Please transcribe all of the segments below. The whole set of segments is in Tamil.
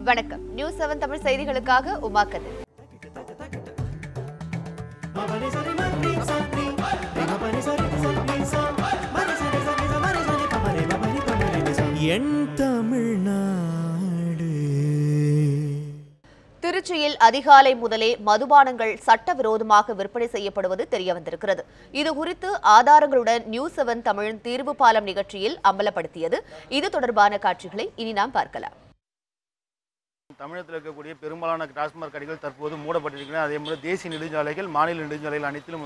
வணக்கம். நியூஸ் 7 தமிழ் செய்திகளுக்காக உமா கதிர். திருச்சியில் அதிகாலை முதலே மதுபானங்கள் சட்டவிரோதமாக விற்பனை செய்யப்படுவது தெரியவந்திருக்கிறது. இதுகுறித்து ஆதாரங்களுடன் நியூஸ் 7 தமிழின் தீர்வு பாலம் நிகழ்ச்சியில் அம்பலப்படுத்தியது. இது தொடர்பான காட்சிகளை இனி நாம் பார்க்கலாம். தமிழகத்தில் இருக்கக்கூடிய பெரும்பாலான டாஸ்மாக் கடைகள் தற்போது மூடப்பட்டிருக்கின்றன. அதே போல தேசிய நெடுஞ்சாலைகள், மாநில நெடுஞ்சாலைகள் அனைத்திலும்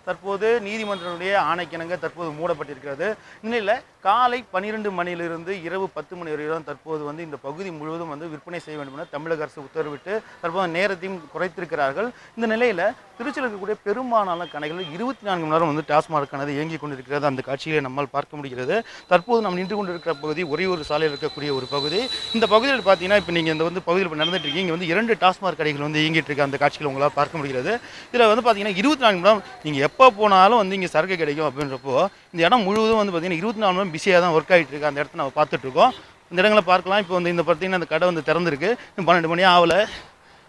தற்போது நீதிமன்றங்களுடைய ஆணைக்கிணங்க தற்போது மூடப்பட்டிருக்கிறது. இந்நிலையில் காலை 12 மணியிலிருந்து இரவு 10 மணி வரை தான் தற்போது இந்த பகுதி முழுவதும் விற்பனை செய்ய வேண்டும் என தமிழக அரசு உத்தரவிட்டு தற்போது நேரத்தையும் குறைத்திருக்கிறார்கள். இந்த நிலையில் திருச்சியில் இருக்கக்கூடிய பெரும்பாலான கடைகள் 24 மணி நேரம் டாஸ்மாக் கணக்கு இயங்கிக் கொண்டிருக்கிறது. அந்த காட்சியை நம்மால் பார்க்க முடிகிறது. தற்போது நாம் நின்று கொண்டிருக்கிற பகுதி ஒரே ஒரு சாலையில் இருக்கக்கூடிய ஒரு பகுதி. இந்த பகுதியில் பார்த்தீங்கன்னா இப்போ நீங்கள் இந்த பகுதியில் நடந்துட்டு இருக்கீங்க. இங்கே 2 டாஸ்மாக் கடைகள் இயங்கிட்டு இருக்க அந்த காட்சிகள் உங்களால் பார்க்க முடிகிறது. இதில் பார்த்தீங்கன்னா 24 மணி நேரம் நீங்கள் எப்போ போனாலும் இங்கே சரக்கு கிடைக்கும் அப்படின்றப்போ இந்த இடம் முழுவதும் பார்த்தீங்கன்னா 24 மணி நேரம் பிஸியாக தான் ஒர்க் ஆகிட்டு இருக்கு. அந்த இடத்த நம்ம பார்த்துட்டு இருக்கோம். இந்த இடங்களை பார்க்கலாம். இப்போ இந்த பார்த்தீங்கன்னா அந்த கடை திறந்துருக்கு. 12 மணி ஆகலை.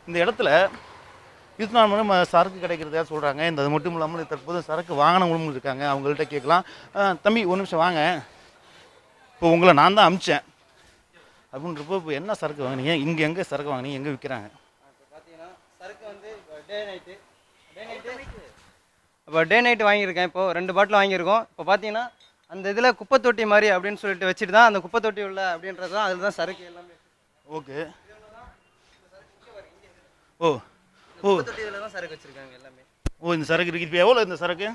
இந்த இடத்துல 24 மணி நேரம் சரக்கு கிடைக்கிறதா சொல்கிறாங்க. அது மட்டும் இல்லாமல் தற்போது சரக்கு வாங்கினவங்களும் இருக்காங்க. அவங்கள்ட்ட கேட்கலாம். தம்பி ஒரு நிமிஷம் வாங்க, இப்போ உங்களை நான் தான் அமிச்சேன் அப்படின்றப்போ இப்போ என்ன சரக்கு வாங்கினீங்க, இங்கே எங்கே சரக்கு வாங்கினீங்க, எங்கே விற்கிறாங்க? இப்போ பார்த்தீங்கன்னா சரக்கு டே நைட்டு வாங்கியிருக்கேன். இப்போது 2 பாட்டில் வாங்கியிருக்கோம். இப்போ பார்த்தீங்கன்னா அந்த இதில் குப்பை தொட்டி மாதிரி அப்படின்னு சொல்லிட்டு வச்சுட்டு தான் அந்த குப்பை தொட்டி உள்ள அப்படின்றது தான் அதில் தான் சரக்கு எல்லாமே. ஓகே. ஓ ஓ தொட்டி இதில் தான் சரக்கு வச்சுருக்காங்க எல்லாமே. ஓ இந்த சரக்கு இருக்குது. இப்போ எவ்வளோ இந்த சரக்கு?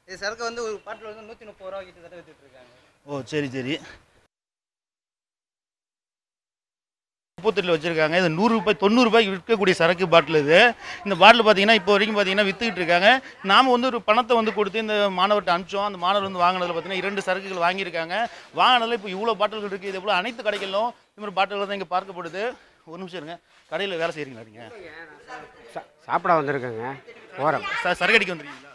இது சரக்கு ஒரு பாட்டில் 130 ரூபா கிட்ட விற்றுட்டு இருக்காங்க. ஓ சரி சரி. குப்பத்தொட்டியில் வச்சுருக்காங்க. இது 100 ரூபாய் 90 ரூபாய்க்கு விற்கக்கூடிய சரக்கு பாட்டில். இது இந்த பாட்டில் பார்த்தீங்கன்னா இப்போ வரைக்கும் பார்த்தீங்கன்னா விற்றுக்கிட்டு இருக்காங்க. நாம் ஒரு பணத்தை கொடுத்து இந்த மாணவர்கிட்ட அனுப்பிச்சோம். அந்த மாணவர் வாங்கினதில் பார்த்தீங்கன்னா 2 சரக்குகள் வாங்கியிருக்காங்க. வாங்கினதில் இப்போ இவ்வளோ பாட்டில்கள் இருக்குது. இதே போல் அனைத்து கடைகளிலும் இது மாதிரி பாட்டில்கள் தான் இங்கே பார்க்கப்படுது. ஒரு நிமிஷம் இருங்க. கடையில் வேலை செய்கிறீங்களா நீங்கள்? சாப்பிட வந்திருக்கேங்க. போகிறேன். சரக்கு அடிக்க வந்துருக்கீங்களா?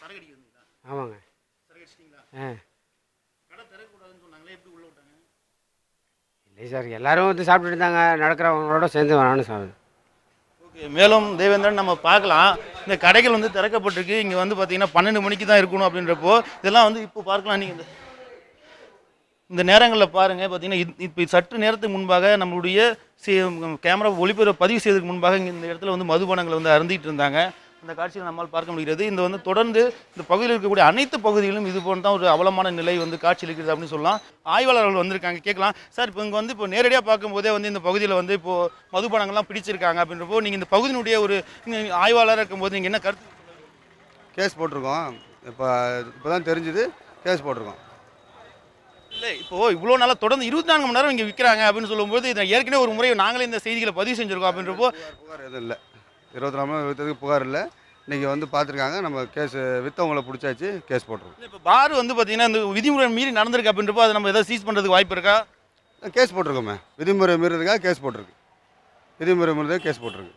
சரக்கு அடிக்க வந்தீங்களா? ஆமாங்க. சரக்கு அடிச்சிட்டிங்களா? கடை திறக்கக்கூடாதுன்னு சொன்னாங்களே, எப்படி உள்ள விட்டாங்க? இல்லை சார், எல்லோரும் சாப்பிட்டுட்டு இருந்தாங்க. நடக்கிறவங்களோட சேர்ந்து நானும் சாப்பிடுவேன். ஓகே. மேலும் தேவேந்திரன் நம்ம பார்க்கலாம். இந்த கடைகள் திறக்கப்பட்டிருக்கு. இங்கே பார்த்தீங்கன்னா 12 மணிக்கு தான் இருக்கணும் அப்படின்றப்போ இதெல்லாம் இப்போ பார்க்கலாம். நீங்கள் இந்த நேரங்களில் பாருங்கள். பார்த்தீங்கன்னா இப்போ சற்று நேரத்துக்கு முன்பாக நம்மளுடைய கேமரா ஒளிபரப்பு பதிவு செய்வதற்கு முன்பாக இங்கே இந்த இடத்துல மதுபானங்களை அருந்திட்டு இருந்தாங்க. அந்த காட்சியை நம்மால் பார்க்க முடிகிறது. இந்த தொடர்ந்து இந்த பகுதியில் இருக்கக்கூடிய அனைத்து பகுதிகளிலும் இது போன்ற தான் ஒரு அவலமான நிலை காட்சி இருக்கிறது அப்படின்னு சொல்லலாம். ஆய்வாளர்கள் வந்திருக்காங்க. கேட்கலாம். சார், இப்போ இங்கே இப்போ நேரடியாக பார்க்கும்போதே இந்த பகுதியில் இப்போது மதுபானங்கள்லாம் பிடிச்சிருக்காங்க அப்படின்றப்போ நீங்கள் இந்த பகுதியினுடைய ஒரு ஆய்வாளராக இருக்கும்போது நீங்கள் என்ன கருத்து? கேஸ் போட்டிருக்கோம். இப்போ தான் தெரிஞ்சுது, கேஸ் போட்டிருக்கோம். இல்லை, இப்போது இவ்வளோ நாளாக தொடர்ந்து 24 மணி நேரம் இங்கே விற்கிறாங்க அப்படின்னு சொல்லும்போது இதை ஏற்கனவே ஒரு முறை நாங்களே இந்த செய்திகளை பதிவு செஞ்சுருக்கோம் அப்படின்றப்போ புகார் எதுவும் இல்லை. 24 மணி நேரம் விற்றதுக்கு புகார் இல்லை. இன்றைக்கி பார்த்துருக்காங்க. நம்ம கேஸ் விற்றவங்களை பிடிச்சாச்சு, கேஸ் போட்டிருக்கோம். இப்போ பார் பார்த்தீங்கன்னா இந்த விதிமுறை மீறி நடந்திருக்கு அப்படின்றப்போ அதை நம்ம எதாவது சீஸ் பண்ணுறதுக்கு வாய்ப்பு இருக்கா? கேஸ் போட்டிருக்கோமே. விதிமுறை மீறதுக்காக கேஸ் போட்டிருக்கு. விதிமுறை மீறதுக்காக கேஸ் போட்டிருக்கு.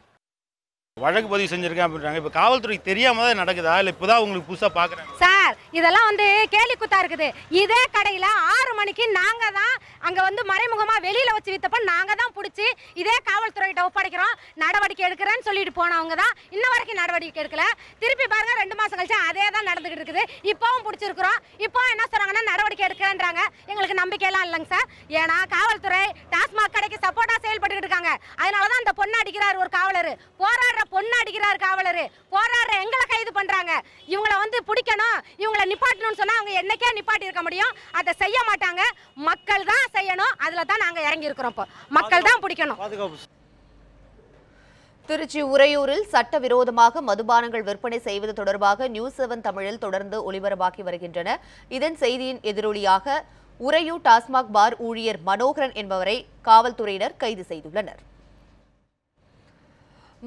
வழக்கு பதிவு செஞ்சிருக்கேன் அப்படின்றாங்க. இப்போ காவல்துறைக்கு தெரியாம தான் நடக்குதா, இல்லை இப்போ தான் உங்களுக்கு புதுசாக பார்க்குறாங்க? சார், இதெல்லாம் கேலி குத்தா இருக்குது. இதே கடையில் 6 மணிக்கு நாங்கள் தான் அங்கே மறைமுகமாக வெளியில் வச்சு விற்றப்போ நாங்கள் தான் பிடிச்சி இதே காவல்துறைகிட்ட ஒப்படைக்கிறோம். நடவடிக்கை எடுக்கிறேன்னு சொல்லிட்டு போனவங்க தான் இன்ன வரைக்கும் நடவடிக்கை எடுக்கல. திருப்பி பாருங்க, 2 மாதம் கழிச்சு அதே தான் நடந்துகிட்டு இருக்குது. இப்போவும் பிடிச்சிருக்கிறோம். இப்போ என்ன சொல்கிறாங்கன்னா நடவடிக்கை எடுக்கிறேன்றாங்க. எங்களுக்கு நம்பிக்கையெல்லாம் இல்லைங்க சார். ஏன்னா காவல்துறை டாஸ்மாக் கடைக்கு சப்போர்ட்டாக செயல்பட்டு இருக்காங்க. அதனால தான் அந்த பொண்ணு அடிக்கிறார் ஒரு காவலர், போராடுற பொண்ணு அடிக்கிறார் காவலர், போராடுற எங்களை கைது பண்றாங்க. இவங்களை பிடிக்கணும், இவங்களை நிப்பாட்டணும்னு சொன்னா அவங்க என்னைக்கே நிப்பாட்டி இருக்க முடியும். அதை செய்ய மாட்டாங்க. மக்கள் தான் செய்யணும். அதுல தான் நாங்க இறங்கி இருக்கிறோம். இப்போ மக்கள் தான் பிடிக்கணும். திருச்சி உறையூரில் சட்டவிரோதமாக மதுபானங்கள் விற்பனை செய்வது தொடர்பாக நியூஸ் 7 தமிழில் தொடர்ந்து ஒளிபரப்பாக்கி வருகின்றன. இதன் செய்தியின் எதிரொலியாக உறையூர் டாஸ்மாக் பார் ஊழியர் மனோகரன் என்பவரை காவல்துறையினர் கைது செய்துள்ளனர்.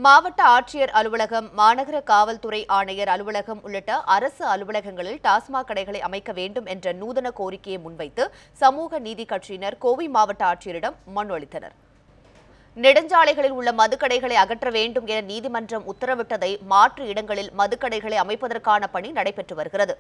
மாவட்ட ஆட்சியர் அலுவலகம், மாநகர காவல்துறை ஆணையர் அலுவலகம் உள்ளிட்ட அரசு அலுவலகங்களில் டாஸ்மாக் கடைகளை அமைக்க வேண்டும் என்ற நூதன கோரிக்கையை முன்வைத்து சமூக நீதி கட்சியினர் கோவை மாவட்ட ஆட்சியரிடம் மனு அளித்தனர். நெடுஞ்சாலைகளில் உள்ள மதுக்கடைகளை அகற்ற வேண்டும் என நீதிமன்றம் உத்தரவிட்டதை மாற்று இடங்களில் மதுக்கடைகளை அமைப்பதற்கான பணி நடைபெற்று வருகிறது.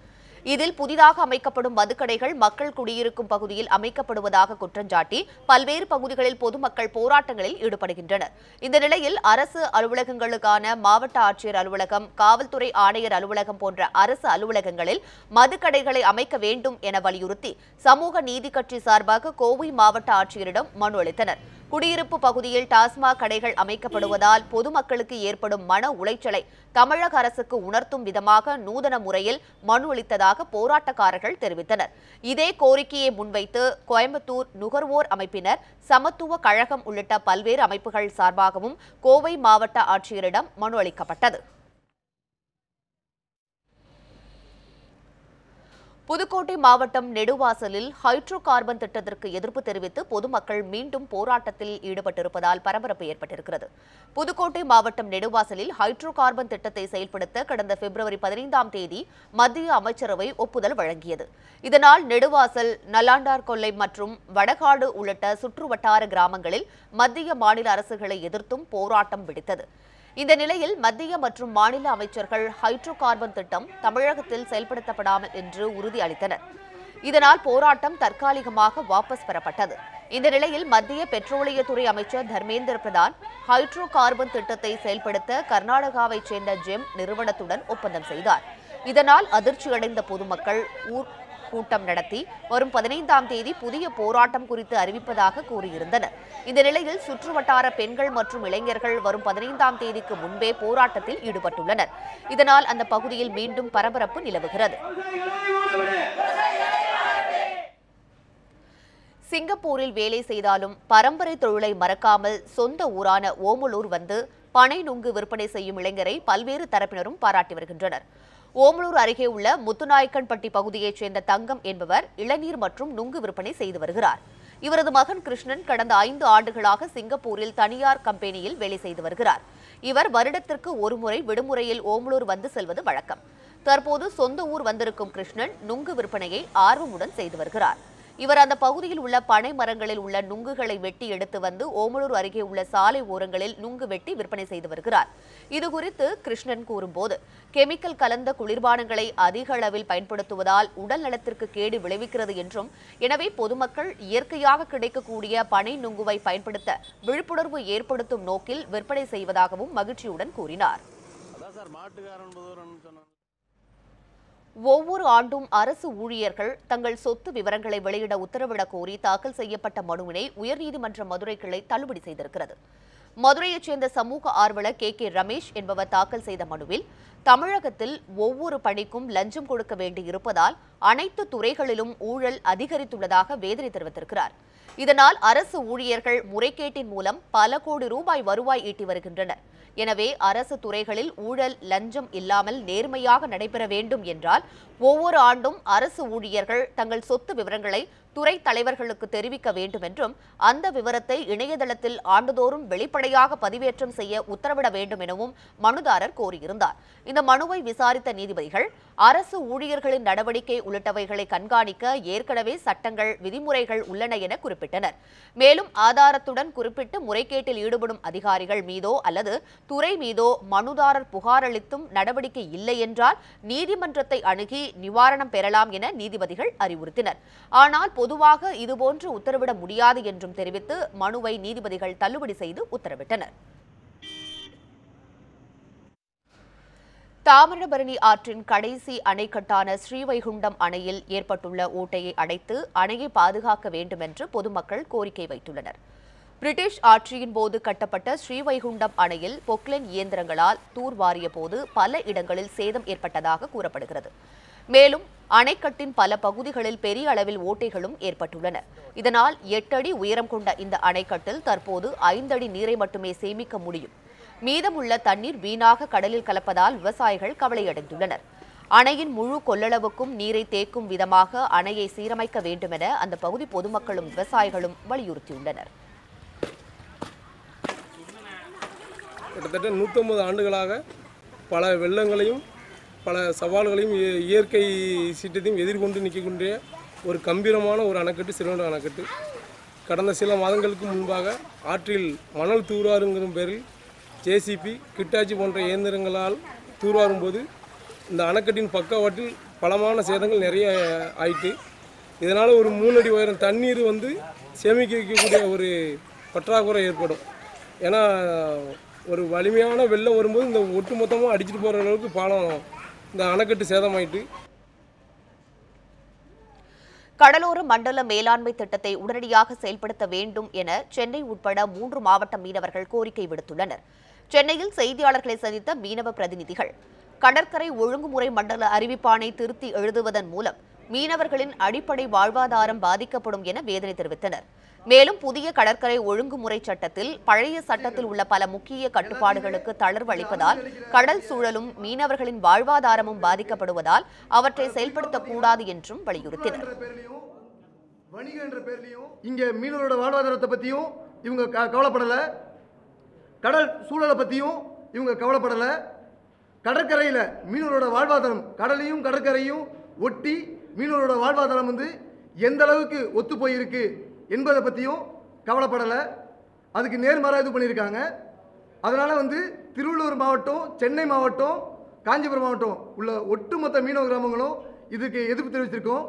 இதில் புதிதாக அமைக்கப்படும் மதுக்கடைகள் மக்கள் குடியிருக்கும் பகுதியில் அமைக்கப்படுவதாக குற்றஞ்சாட்டி பல்வேறு பகுதிகளில் பொதுமக்கள் போராட்டங்களில் ஈடுபடுகின்றனர். இந்த நிலையில் அரசு அலுவலகங்களுக்கான மாவட்ட ஆட்சியர் அலுவலகம், காவல்துறை ஆணையர் அலுவலகம் போன்ற அரசு அலுவலகங்களில் மதுக்கடைகளை அமைக்க வேண்டும் என வலியுறுத்தி சமூக நீதி கட்சி சார்பாக கோவை மாவட்ட ஆட்சியரிடம் மனு அளித்தனர். குடியிருப்பு பகுதியில் டாஸ்மாக் கடைகள் அமைக்கப்படுவதால் பொதுமக்களுக்கு ஏற்படும் மன உளைச்சலை தமிழக அரசுக்கு உணர்த்தும் விதமாக நூதன முறையில் மனு அளித்ததாக போராட்டக்காரர்கள் தெரிவித்தனர். இதே கோரிக்கையை முன்வைத்து கோயம்புத்தூர் நுகர்வோர் அமைப்பினர், சமத்துவ கழகம் உள்ளிட்ட பல்வேறு அமைப்புகள் சார்பாகவும் கோவை மாவட்ட ஆட்சியரிடம் மனு அளிக்கப்பட்டது. புதுக்கோட்டை மாவட்டம் நெடுவாசலில் ஹைட்ரோ கார்பன் திட்டத்திற்கு எதிர்ப்பு தெரிவித்து பொதுமக்கள் மீண்டும் போராட்டத்தில் ஈடுபட்டிருப்பதால் பரபரப்பு ஏற்பட்டிருக்கிறது. புதுக்கோட்டை மாவட்டம் நெடுவாசலில் ஹைட்ரோ கார்பன் திட்டத்தை செயல்படுத்த கடந்த பிப்ரவரி 15ஆம் தேதி மத்திய அமைச்சரவை ஒப்புதல் வழங்கியது. இதனால் நெடுவாசல், நல்லாண்டார் கொல்லை மற்றும் வடகாடு உள்ளிட்ட சுற்றுவட்டார கிராமங்களில் மத்திய மாநில அரசுகளை எதிர்த்தும் போராட்டம் வெடித்தது. இந்த நிலையில் மத்திய மற்றும் மாநில அமைச்சர்கள் ஹைட்ரோ கார்பன் திட்டம் தமிழகத்தில் செயல்படுத்தப்படாமல் என்று உறுதி அளித்தனர். இதனால் போராட்டம் தற்காலிகமாக வாபஸ் பெறப்பட்டது. இந்த நிலையில் மத்திய பெட்ரோலியத்துறை அமைச்சர் தர்மேந்திர பிரதான் ஹைட்ரோ கார்பன் திட்டத்தை செயல்படுத்த கர்நாடகாவைச் சேர்ந்த ஜெம் நிறுவனத்துடன் ஒப்பந்தம் செய்தார். இதனால் அதிர்ச்சியடைந்த பொதுமக்கள் கூட்டம் நடத்தி வரும் 15ஆம் தேதி புதிய போராட்டம் குறித்து அறிவிப்பதாக கூறியிருந்தனர். இந்த நிலையில் சுற்றுவட்டார பெண்கள் மற்றும் இளைஞர்கள் வரும் 15ஆம் தேதிக்கு முன்பே போராட்டத்தில் ஈடுபட்டுள்ளனர். இதனால் அந்த பகுதியில் மீண்டும் பரபரப்பு நிலவுகிறது. சிங்கப்பூரில் வேலை செய்தாலும் பரம்பரை தொழிலை மறக்காமல் சொந்த ஊரான ஓமலூர் வந்து பனை நுங்கு விற்பனை செய்யும் இளைஞரை பல்வேறு தரப்பினரும் பாராட்டி வருகின்றனர். ஓமலூர் அருகே உள்ள முத்துநாயக்கன்பட்டி பகுதியைச் சேர்ந்த தங்கம் என்பவர் இளநீர் மற்றும் நுங்கு விற்பனை செய்து வருகிறார். இவரது மகன் கிருஷ்ணன் கடந்த 5 ஆண்டுகளாக சிங்கப்பூரில் தனியார் கம்பெனியில் வேலை செய்து வருகிறார். இவர் வருடத்திற்கு ஒருமுறை விடுமுறையில் ஓமலூர் வந்து செல்வது வழக்கம். தற்போது சொந்த ஊர் வந்திருக்கும் கிருஷ்ணன் நுங்கு விற்பனையை ஆர்வமுடன் செய்து வருகிறார். இவர் அந்த பகுதியில் உள்ள பனை மரங்களில் உள்ள நுங்குகளை வெட்டி எடுத்து வந்து ஓமலூர் அருகே உள்ள சாலை ஓரங்களில் நுங்கு வெட்டி விற்பனை செய்து வருகிறார். இதுகுறித்து கிருஷ்ணன் கூறும்போது, கெமிக்கல் கலந்த குளிர்பானங்களை அதிக அளவில் பயன்படுத்துவதால் உடல் நலத்திற்கு கேடு விளைவிக்கிறது என்றும், எனவே பொதுமக்கள் இயற்கையாக கிடைக்கக்கூடிய பனை நுங்குவை பயன்படுத்த விழிப்புணர்வு ஏற்படுத்தும் நோக்கில் விற்பனை செய்வதாகவும் மகிழ்ச்சியுடன் கூறினார். ஒவ்வொரு ஆண்டும் அரசு ஊழியர்கள் தங்கள் சொத்து விவரங்களை வெளியிட உத்தரவிடக் கோரி தாக்கல் செய்யப்பட்ட மனுவினை உயர்நீதிமன்ற மதுரை கிளை தள்ளுபடி செய்திருக்கிறது. மதுரையைச் சேர்ந்த சமூக ஆர்வலர் கே ரமேஷ் என்பவர் தாக்கல் செய்த மனுவில், தமிழகத்தில் ஒவ்வொரு பணிக்கும் லஞ்சம் கொடுக்க வேண்டியிருப்பதால் அனைத்து துறைகளிலும் ஊழல் அதிகரித்துள்ளதாக வேதனை தெரிவித்திருக்கிறார். இதனால் அரசு ஊழியர்கள் முறைகேட்டின் மூலம் பல கோடி ரூபாய் வருவாய் ஈட்டி வருகின்றனர். எனவே அரசு துறைகளில் ஊழல், லஞ்சம் இல்லாமல் நேர்மையாக நடைபெற வேண்டும் என்றால் ஒவ்வொரு ஆண்டும் அரசு ஊழியர்கள் தங்கள் சொத்து விவரங்களை துறை தலைவர்களுக்கு தெரிவிக்க வேண்டும் என்றும், அந்த விவரத்தை இணையதளத்தில் ஆண்டுதோறும் வெளிப்படையாக பதிவேற்றம் செய்ய உத்தரவிட வேண்டும் எனவும் மனுதாரர் கோரியிருந்தார். இந்த மனுவை விசாரித்த நீதிபதிகள், அரசு ஊழியர்களின் நடவடிக்கை உள்ளிட்டவைகளை கண்காணிக்க ஏற்கனவே சட்டங்கள், விதிமுறைகள் உள்ளன என குறிப்பிட்டனர். மேலும் ஆதாரத்துடன் குறிப்பிட்டு முறைகேட்டில் ஈடுபடும் அதிகாரிகள் மீதோ அல்லது துறை மீதோ மனுதாரர் புகார் அளித்தும் நடவடிக்கை இல்லை என்றால் நீதிமன்றத்தை அணுகி நிவாரணம் பெறலாம் என நீதிபதிகள் அறிவுறுத்தினர். ஆனால் பொதுவாக இதுபோன்று உத்தரவிட முடியாது என்றும் தெரிவித்து மனுவை நீதிபதிகள் தள்ளுபடி செய்து உத்தரவிட்டனர். தாமிரபரணி ஆற்றின் கடைசி அணைக்கட்டான ஸ்ரீவைகுண்டம் அணையில் ஏற்பட்டுள்ள ஓட்டையை அடைத்து அணையை பாதுகாக்க வேண்டும் என்று பொதுமக்கள் கோரிக்கை வைத்துள்ளனர். பிரிட்டிஷ் ஆட்சியின் போது கட்டப்பட்ட ஸ்ரீவைகுண்டம் அணையில் பொக்லைன் இயந்திரங்களால் தூர்வாரிய போது பல இடங்களில் சேதம் ஏற்பட்டதாக கூறப்படுகிறது. மேலும் அணைக்கட்டின் பல பகுதிகளில் பெரிய அளவில் ஓட்டைகளும் ஏற்பட்டுள்ளன. இதனால் 8 அடி உயரம் கொண்ட இந்த அணைக்கட்டில் தற்போது 5 அடி நீரை மட்டுமே சேமிக்க முடியும். மீதமுள்ள தண்ணீர் வீணாக கடலில் கலப்பதால் விவசாயிகள் கவலையடைந்துள்ளனர். அணையின் முழு கொள்ளளவுக்கும் நீரை தேக்கும் விதமாக அணையை சீரமைக்க வேண்டுமென அந்த பகுதி பொதுமக்களும் விவசாயிகளும் வலியுறுத்தியுள்ளனர். கிட்டத்தட்ட 150 ஆண்டுகளாக பல வெள்ளங்களையும் பல சவால்களையும் இயற்கை சீற்றத்தையும் எதிர்கொண்டு நிற்கக்கூடிய ஒரு கம்பீரமான ஒரு அணைக்கட்டு ஸ்ரீவைகுண்டம் அணைக்கட்டு. கடந்த சில மாதங்களுக்கு முன்பாக ஆற்றில் மணல் தூர்வாருங்கிற பேரில் ஜேசிபி, கிட்டாச்சி போன்ற இயந்திரங்களால் தூர்வாரும் போது இந்த அணைக்கட்டின் பக்கவாட்டில் பலமான சேதங்கள் நிறைய ஆயிட்டு. இதனால் ஒரு 3 அடி உயரம் தண்ணீர் வந்து சேமிக்க வைக்கக்கூடிய ஒரு பற்றாக்குறை ஏற்படும். ஏன்னா ஒரு வலிமையான வெள்ளம் வரும்போது இந்த ஒட்டு மொத்தமாக அடிச்சுட்டு போகிற அளவுக்கு பாலம் இந்த அணைக்கட்டு சேதமாயிட்டு. கடலோர மண்டல மேலாண்மை திட்டத்தை உடனடியாக செயல்படுத்த வேண்டும் என சென்னை உட்பட 3 மாவட்ட மீனவர்கள் கோரிக்கை விடுத்துள்ளனர். சென்னையில் செய்தியாளர்களை சந்தித்த மீனவ பிரதிநிதிகள் கடற்கரை ஒழுங்குமுறை மண்டல அறிவிப்பானை திருத்தி எழுதுவதன் மூலம் மீனவர்களின் அடிப்படை வாழ்வாதாரம் பாதிக்கப்படும் என வேதனை தெரிவித்தனர். மேலும் புதிய கடற்கரை ஒழுங்குமுறை சட்டத்தில் பழைய சட்டத்தில் உள்ள பல முக்கிய கட்டுப்பாடுகளுக்கு தளர்வு அளிப்பதால் கடல் சூழலும் மீனவர்களின் வாழ்வாதாரமும் பாதிக்கப்படுவதால் அவற்றை செயல்படுத்தக்கூடாது என்றும் வலியுறுத்தினர். வணிகம் என்ற பேர்லையும் இங்க மீனவரோட வாழ்வாதாரத்தை பத்தியும் இவங்க கவலைப்படல, கடல் சூழலை பத்தியும் இவங்க கவலைப்படல. கடற்கரையில் மீனவரோட வாழ்வாதாரம், கடலையும் கடற்கரையும் ஒட்டி மீனவரோட வாழ்வாதாரம் வந்து எந்த அளவுக்கு ஒத்து போயிருக்கு என்பதை பற்றியும் கவலைப்படலை. அதுக்கு நேர்மாறாக இது பண்ணியிருக்காங்க. அதனால் வந்து திருவள்ளூர் மாவட்டம், சென்னை மாவட்டம், காஞ்சிபுரம் மாவட்டம் உள்ள ஒட்டுமொத்த மீனவ கிராமங்களும் இதுக்கு எதிர்ப்பு தெரிவிச்சிருக்கோம்.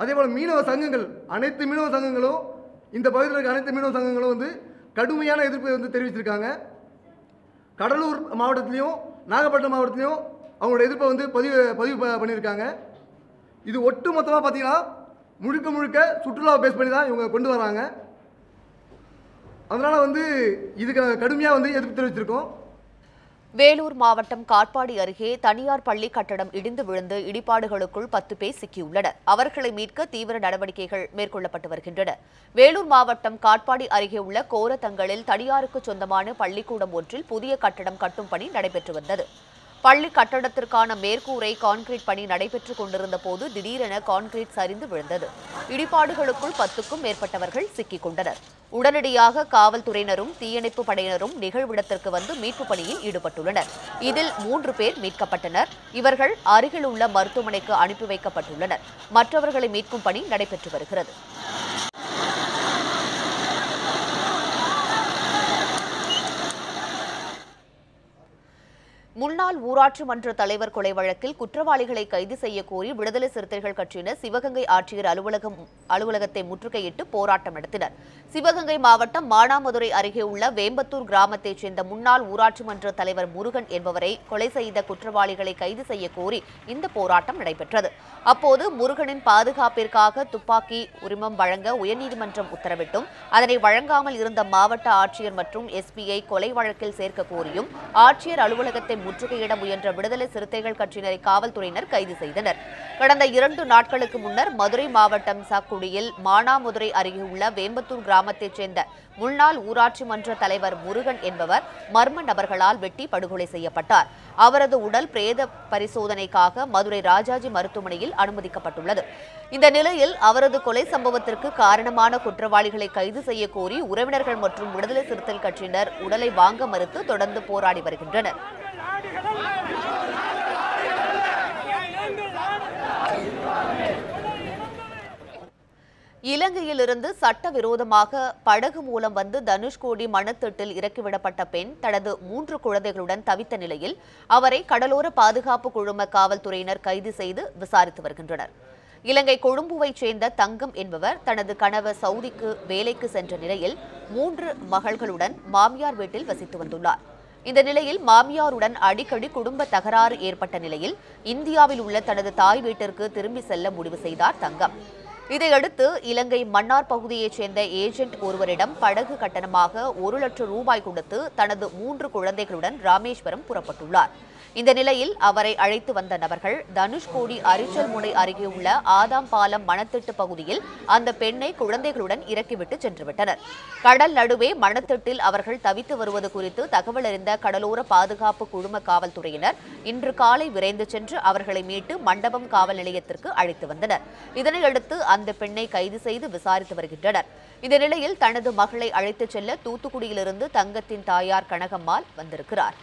அதே போல் மீனவ சங்கங்கள், அனைத்து மீனவ சங்கங்களும், இந்த பகுதியில் இருக்க அனைத்து மீனவ சங்கங்களும் வந்து கடுமையான எதிர்ப்பை வந்து தெரிவிச்சிருக்காங்க. கடலூர் மாவட்டத்திலையும் நாகப்பட்டினம் மாவட்டத்திலையும் அவங்களோட எதிர்ப்பை வந்து பதிவு பண்ணியிருக்காங்க. இது ஒட்டு மொத்தமாக பார்த்தீங்கன்னா முழுக்க சுற்றுலாவை பேஸ் பண்ணி தான் இவங்க கொண்டு வராங்க. அதனால் வந்து இதுக்கு கடுமையாக வந்து எதிர்ப்பு தெரிவிச்சிருக்கோம். வேலூர் மாவட்டம் காட்பாடி அருகே தனியார் பள்ளி கட்டடம் இடிந்து விழுந்து இடிபாடுகளுக்குள் 10 பேர் சிக்கியுள்ளனர். அவர்களை மீட்க தீவிர நடவடிக்கைகள் மேற்கொள்ளப்பட்டு வருகின்றன. வேலூர் மாவட்டம் காட்பாடி அருகே உள்ள கோரத்தங்கலில் தனியாருக்கு சொந்தமான பள்ளிக்கூடம் ஒன்றில் புதிய கட்டடம் கட்டும் பணி நடைபெற்று வந்தது. பள்ளி கட்டடத்திற்கான மேற்கூரை கான்கிரீட் பணி நடைபெற்றுக் கொண்டிருந்த போது திடீரென கான்கிரீட் சரிந்து விழுந்தது. இடிபாடுகளுக்குள் 10க்கும் மேற்பட்டவர்கள் சிக்கிக் கொண்டனர். உடனடியாக காவல்துறையினரும் தீயணைப்பு படையினரும் நிகழ்விடத்திற்கு வந்து மீட்பு பணியில் ஈடுபட்டுள்ளனர். இதில் 3 பேர் மீட்கப்பட்டனர். இவர்கள் அருகில் உள்ள மருத்துவமனைக்கு அனுப்பி வைக்கப்பட்டுள்ளனர். மற்றவர்களை மீட்கும் பணி நடைபெற்று வருகிறது. முன்னாள் ஊராட்சி மன்ற தலைவர் கொலை வழக்கில் குற்றவாளிகளை கைது செய்ய கோரி விடுதலை சிறுத்தைகள் கட்சியினர் சிவகங்கை ஆட்சியர் அலுவலகத்தை முற்றுகையிட்டு போராட்டம் நடத்தினர். சிவகங்கை மாவட்டம் மானாமதுரை அருகே உள்ள வேம்பத்தூர் கிராமத்தைச் சேர்ந்த முன்னாள் ஊராட்சி மன்ற தலைவர் முருகன் என்பவரை கொலை செய்த குற்றவாளிகளை கைது செய்ய கோரி இந்த போராட்டம் நடைபெற்றது. அப்போது முருகனின் பாதுகாப்பிற்காக துப்பாக்கி உரிமம் வழங்க உயர்நீதிமன்றம் உத்தரவிட்டும் அதனை வழங்காமல் இருந்த மாவட்ட ஆட்சியர் மற்றும் எஸ்பியை கொலை வழக்கில் சேர்க்க கோரியும் ஆட்சியர் அலுவலகத்தை முற்றுகையிட முயன்ற விடுதலை சிறுத்தைகள் கட்சியினரை காவல்துறையினர் கைது செய்தனர். கடந்த 2 நாட்களுக்கு முன்னர் மதுரை மாவட்டம் சாக்குடியில் மானாமதுரை அருகே உள்ள வேம்பத்தூர் கிராமத்தைச் சேர்ந்த முன்னாள் ஊராட்சி மன்ற தலைவர் முருகன் என்பவர் மர்ம நபர்களால் வெட்டி படுகொலை செய்யப்பட்டார். அவரது உடல் பிரேத பரிசோதனைக்காக மதுரை ராஜாஜி மருத்துவமனையில் அனுமதிக்கப்பட்டுள்ளது. இந்த நிலையில் அவரது கொலை சம்பவத்திற்கு காரணமான குற்றவாளிகளை கைது செய்ய கோரி உறவினர்கள் மற்றும் விடுதலை சிறுத்தைகள் கட்சியினர் உடலை வாங்க மறுத்து தொடர்ந்து போராடி வருகின்றனர். இலங்கையிலிருந்து சட்டவிரோதமாக படகு மூலம் வந்து தனுஷ்கோடி மணத்திட்டில் இறக்கிவிடப்பட்ட பெண் தனது 3 குழந்தைகளுடன் தவித்த நிலையில் அவரை கடலோர பாதுகாப்பு குழும காவல்துறையினர் கைது செய்து விசாரித்து வருகின்றனர். இலங்கை கொழும்புவைச் சேர்ந்த தங்கம் என்பவர் தனது கணவர் சவுதிக்கு வேலைக்கு சென்ற நிலையில் 3 மகள்களுடன் மாமியார் வீட்டில் வசித்து வந்துள்ளார். இந்த நிலையில் மாமியாருடன் அடிக்கடி குடும்ப தகராறு ஏற்பட்ட நிலையில் இந்தியாவில் உள்ள தனது தாய் வீட்டிற்கு திரும்பி செல்ல முடிவு செய்தார் தங்கம். இதையடுத்து இலங்கை மன்னார் பகுதியைச் சேர்ந்த ஏஜென்ட் ஒருவரிடம் படகு கட்டணமாக 1 லட்சம் ரூபாய் கொடுத்து தனது 3 குழந்தைகளுடன் ராமேஸ்வரம் புறப்பட்டுள்ளார். இந்த நிலையில் அவரை அழைத்து வந்த நபர்கள் தனுஷ்கோடி அரிச்சல் முனை அருகே உள்ள ஆதாம்பாலம் மணத்திட்டு பகுதியில் அந்த பெண்ணை குழந்தைகளுடன் இறக்கிவிட்டு சென்றுவிட்டனர். கடல் நடுவே மணத்திட்டில் அவர்கள் தவித்து வருவது குறித்து தகவல் அறிந்த கடலோர பாதுகாப்பு குழும காவல்துறையினர் இன்று காலை விரைந்து சென்று அவர்களை மீட்டு மண்டபம் காவல் நிலையத்திற்கு அழைத்து வந்தனர். இதனையடுத்து அந்த பெண்ணை கைது செய்து விசாரித்து வருகின்றனர். இந்த நிலையில் தனது மகளை அழைத்துச் செல்ல தூத்துக்குடியிலிருந்து தங்கத்தின் தாயார் கனகம்மாள் வந்திருக்கிறார்.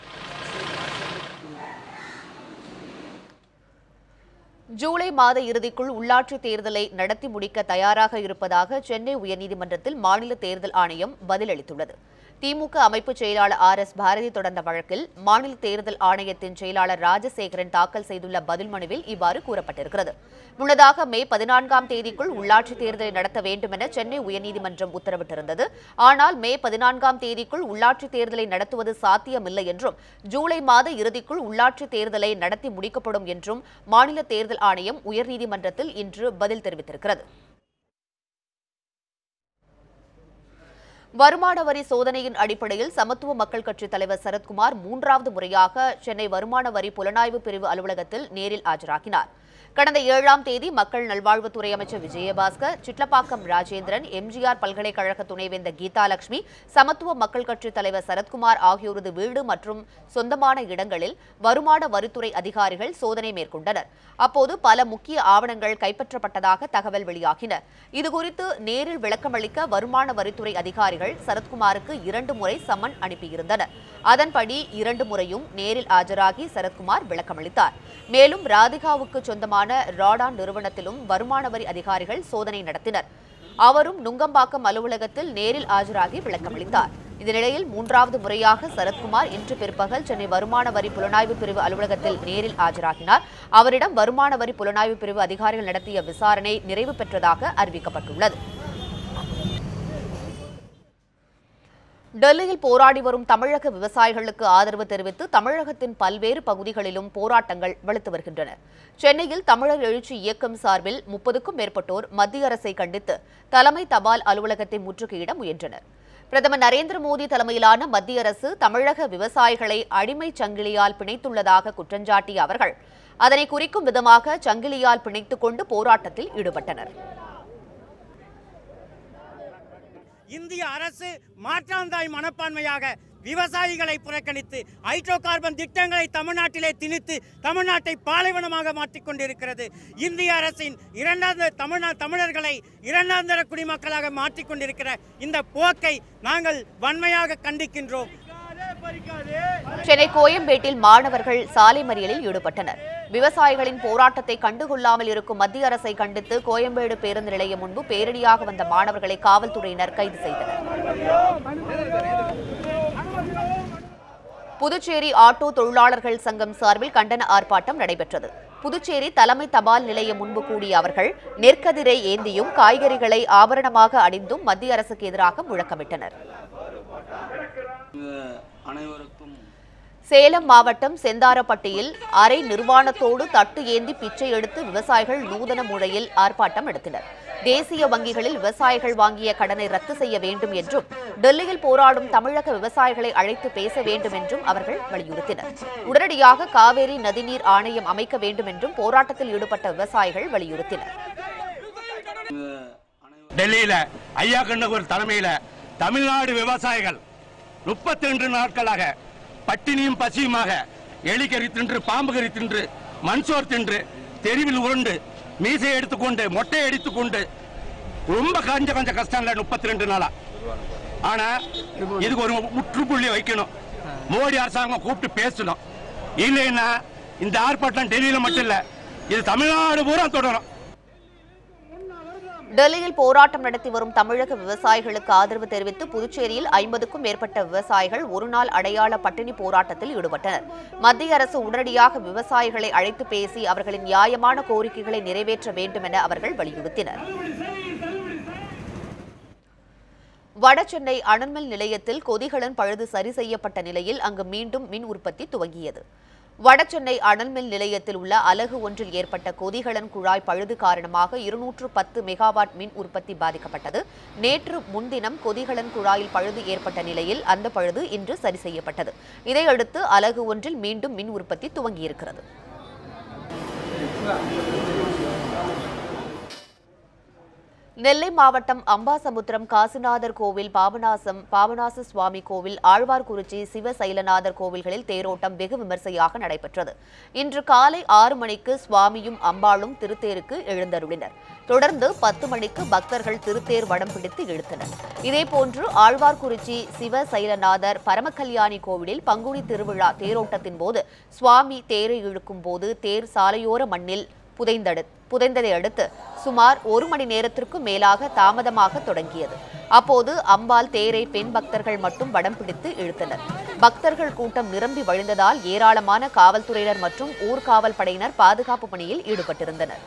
ஜூலை மாத இறுதிக்குள் உள்ளாட்சி தேர்தலை நடத்தி முடிக்க தயாராக இருப்பதாக சென்னை உயர்நீதிமன்றத்தில் மாநில தேர்தல் ஆணையம் பதிலளித்துள்ளது. திமுக அமைப்பு செயலாளர் RS பாரதி தொடர்ந்த வழக்கில் மாநில தேர்தல் ஆணையத்தின் செயலாளர் ராஜசேகரன் தாக்கல் செய்துள்ள பதில் மனுவில் இவ்வாறு கூறப்பட்டிருக்கிறது. முன்னதாக மே 14ஆம் தேதிக்குள் உள்ளாட்சித் தேர்தலை நடத்த வேண்டும் என சென்னை உயர்நீதிமன்றம் உத்தரவிட்டிருந்தது. ஆனால் மே 14ஆம் தேதிக்குள் உள்ளாட்சித் தேர்தலை நடத்துவது சாத்தியமில்லை என்றும் ஜூலை மாத இறுதிக்குள் உள்ளாட்சித் தேர்தலை நடத்தி முடிக்கப்படும் என்றும் மாநில தேர்தல் ஆணையம் உயர்நீதிமன்றத்தில் இன்று பதில் தெரிவித்திருக்கிறது. வருமான வரி சோதனையின் அடிப்படையில் சமத்துவ மக்கள் கட்சித் தலைவர் சரத்குமார் 3வது முறையாக சென்னை வருமான வரி புலனாய்வு பிரிவு அலுவலகத்தில் நேரில் ஆஜராகினார். கடந்த 7ஆம் தேதி மக்கள் நல்வாழ்வுத்துறை அமைச்சர் விஜயபாஸ்கர், சிட்லப்பாக்கம் ராஜேந்திரன், எம்ஜிஆர் பல்கலைக்கழக துணைவேந்தர் கீதாலட்சுமி, சமத்துவ மக்கள் கட்சித் தலைவர் சரத்குமார் ஆகியோரது வீடு மற்றும் சொந்தமான இடங்களில் வருமான வரித்துறை அதிகாரிகள் சோதனை மேற்கொண்டனர். அப்போது பல முக்கிய ஆவணங்கள் கைப்பற்றப்பட்டதாக தகவல் வெளியாகின. இதுகுறித்து நேரில் விளக்கமளிக்க வருமான வரித்துறை அதிகாரிகள் சரத்குமாருக்கு 2 முறை சம்மன் அனுப்பியிருந்தனர். அதன்படி 2 முறையும் நேரில் ஆஜராகி சரத்குமார் விளக்கமளித்தார். மேலும் ராதிகாவுக்கு சொந்தமான ராடான் நிறுவனத்திலும் வருமான வரி அதிகாரிகள் சோதனை நடத்தினர். அவரும் நுங்கம்பாக்கம் அலுவலகத்தில் நேரில் ஆஜராகி விளக்கமளித்தார். இந்நிலையில் 3வது முறையாக சரத்குமார் இன்று பிற்பகல் சென்னை வருமான வரி புலனாய்வு பிரிவு அலுவலகத்தில் நேரில் ஆஜராகினார். அவரிடம் வருமான வரி புலனாய்வு பிரிவு அதிகாரிகள் நடத்திய விசாரணை நிறைவு பெற்றதாக அறிவிக்கப்பட்டுள்ளது. டெல்லியில் போராடி வரும் தமிழக விவசாயிகளுக்கு ஆதரவு தெரிவித்து தமிழகத்தின் பல்வேறு பகுதிகளிலும் போராட்டங்கள் வலுத்து வருகின்றன. சென்னையில் தமிழர் எழுச்சி இயக்கம் சார்பில் 30க்கும் மேற்பட்டோர் மத்திய அரசை கண்டித்து தலைமை தபால் அலுவலகத்தை முற்றுகையிட முயன்றனர். பிரதமர் நரேந்திர மோடி தலைமையிலான மத்திய அரசு தமிழக விவசாயிகளை அடிமைச் சங்கிலியால் பிணைத்துள்ளதாக குற்றஞ்சாட்டிய அவர்கள் அதனை குறிக்கும் விதமாக சங்கிலியால் பிணைத்துக் கொண்டு போராட்டத்தில் ஈடுபட்டனர். இந்திய அரசு மாற்றாந்தாய் மனப்பான்மையாக விவசாயிகளை புறக்கணித்து ஹைட்ரோ கார்பன் திட்டங்களை தமிழ்நாட்டிலே திணித்து தமிழ்நாட்டை பாலைவனமாக மாற்றிக் கொண்டிருக்கிறது. இந்திய அரசின் தமிழர்களை இரண்டாந்தர குடிமக்களாக மாற்றிக் கொண்டிருக்கிற இந்த போக்கை நாங்கள் வன்மையாக கண்டிக்கின்றோம். சென்னை கோயம்பேட்டில் மாணவர்கள் சாலை மறியலில் ஈடுபட்டனர். விவசாயிகளின் போராட்டத்தை கண்டுகொள்ளாமல் இருக்கும் மத்திய அரசை கண்டித்து கோயம்பேடு பேருந்து நிலையம் முன்பு பேரணியாக வந்த மாணவர்களை காவல்துறையினர் கைது செய்தனர். புதுச்சேரி ஆட்டோ தொழிலாளர்கள் சங்கம் சார்பில் கண்டன ஆர்ப்பாட்டம் நடைபெற்றது. புதுச்சேரி தலைமை தபால் நிலையம் முன்பு கூடிய அவர்கள் நெற்கதிரை ஏந்தியும் காய்கறிகளை ஆபரணமாக அணிந்தும் மத்திய அரசுக்கு எதிராக முழக்கமிட்டனர். சேலம் மாவட்டம் செந்தாரப்பட்டியில் அரை நிர்வாணத்தோடு தட்டு ஏந்தி பிச்சை எடுத்து விவசாயிகள் நூதன முறையில் ஆர்ப்பாட்டம் நடத்தினர். தேசிய வங்கிகளில் விவசாயிகள் வாங்கிய கடனை ரத்து செய்ய வேண்டும் என்றும் டெல்லியில் போராடும் தமிழக விவசாயிகளை அழைத்து பேச வேண்டும் என்றும் அவர்கள் வலியுறுத்தினர். உடனடியாக காவேரி நதிநீர் ஆணையம் அமைக்க வேண்டும் என்றும் போராட்டத்தில் ஈடுபட்ட விவசாயிகள் வலியுறுத்தினர். டெல்லியில ஐயா கண்ணகூர் தலைமையில தமிழ்நாடு விவசாயிகள் 32 நாட்களாக பட்டினியும் பசியுமாக எலிக்கறி தின்று, பாம்பு கறி தின்று, மண்சோர் தின்று, தெருவில் உருண்டு, மீசை எடுத்துக்கொண்டு, மொட்டை எடுத்துக்கொண்டு ரொம்ப கொஞ்சம் கஷ்டம் இல்லை 32 நாளா. ஆனா இதுக்கு ஒரு முற்றுப்புள்ளி வைக்கணும். மோடி அரசாங்கம் கூப்பிட்டு பேசணும். இல்லைன்னா இந்த ஆர்ப்பாட்டம் டெல்லியில மட்டும் இல்ல, இது தமிழ்நாடு பூரா தொடரும். டெல்லியில் போராட்டம் நடத்தி வரும் தமிழக விவசாயிகளுக்கு ஆதரவு தெரிவித்து புதுச்சேரியில் 50க்கும் மேற்பட்ட விவசாயிகள் ஒருநாள் அடையாள பட்டினி போராட்டத்தில் ஈடுபட்டனர். மத்திய அரசு உடனடியாக விவசாயிகளை அழைத்து பேசி அவர்களின் நியாயமான கோரிக்கைகளை நிறைவேற்ற வேண்டும் என அவர்கள் வலியுறுத்தினர். வடசென்னை அனல்மின் நிலையத்தில் கொதிகலன் பழுது சரி செய்யப்பட்ட நிலையில் அங்கு மீண்டும் மின் உற்பத்தி துவங்கியது. வடசென்னை அனல்மின் நிலையத்தில் உள்ள அலகு ஒன்றில் ஏற்பட்ட கொதிகலன் குழாய் பழுது காரணமாக 210 மெகாவாட் மின் உற்பத்தி பாதிக்கப்பட்டது. நேற்று முன்தினம் கொதிகலன் குழாயில் பழுது ஏற்பட்ட நிலையில் அந்த பழுது இன்று சரி செய்யப்பட்டது. இதையடுத்து அலகு ஒன்றில் மீண்டும் மின் உற்பத்தி துவங்கியிருக்கிறது. நெல்லை மாவட்டம் அம்பாசமுத்திரம் காசிநாதர் கோவில், பாபநாச சுவாமி கோவில், ஆழ்வார்குறிச்சி சிவசைலநாதர் கோவில்களில் தேரோட்டம் வெகு விமர்சையாக நடைபெற்றது. இன்று காலை 6 மணிக்கு சுவாமியும் அம்பாளும் திருத்தேருக்கு எழுந்தருளினர். தொடர்ந்து 10 மணிக்கு பக்தர்கள் திருத்தேர் வடம் பிடித்து இழுத்தனர். இதேபோன்று ஆழ்வார்குறிச்சி சிவசைலநாதர் பரமகல்யாணி கோவிலில் பங்குனி திருவிழா தேரோட்டத்தின் போது சுவாமி தேரை இழுக்கும் போது தேர் சாலையோர மண்ணில் புதைந்தது. புதைந்ததை அடுத்து சுமார் 1 மணி நேரத்திற்கும் மேலாக தாமதமாக தொடங்கியது. அப்போது அம்பாள் தேரை பெண் பக்தர்கள் மட்டும் வடம் பிடித்து இழுத்தனர். பக்தர்கள் கூட்டம் நிரம்பி வழிந்ததால் ஏராளமான காவல்துறையினர் மற்றும் ஊர்காவல் படையினர் பாதுகாப்பு பணியில் ஈடுபட்டிருந்தனர்.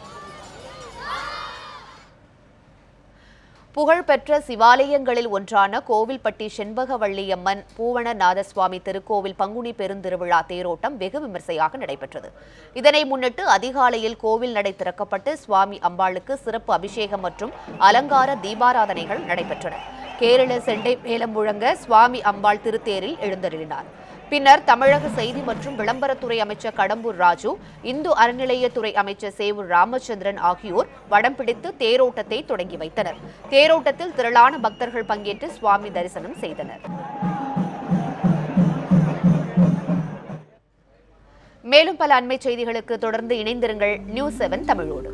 புகழ்பெற்ற சிவாலயங்களில் ஒன்றான கோவில்பட்டி செண்பகவள்ளியம்மன் பூவனநாதசுவாமி திருக்கோவில் பங்குனி பெருந்திருவிழா தேரோட்டம் வெகு விமர்சையாக நடைபெற்றது. இதனை முன்னிட்டு அதிகாலையில் கோவில் நடை திறக்கப்பட்டு சுவாமி அம்பாளுக்கு சிறப்பு அபிஷேகம் மற்றும் அலங்கார தீபாராதனைகள் நடைபெற்றன. கேரள செண்டை மேளம் முழங்க சுவாமி அம்பாள் திருத்தேரில் எழுந்தருளினார். பின்னர் தமிழக செய்தி மற்றும் விளம்பரத்துறை அமைச்சர் கடம்பூர் ராஜு, இந்து அறநிலையத்துறை அமைச்சர் சேவூர் ராமச்சந்திரன் ஆகியோர் வடம் பிடித்து தேரோட்டத்தை தொடங்கி வைத்தனர். தேரோட்டத்தில் திரளான பக்தர்கள் பங்கேற்று சுவாமி தரிசனம் செய்தனர். மேலும் பல அண்மை செய்திகளுக்கு தொடர்ந்து இணைந்திருங்கள். நியூஸ் 7 தமிழோடு.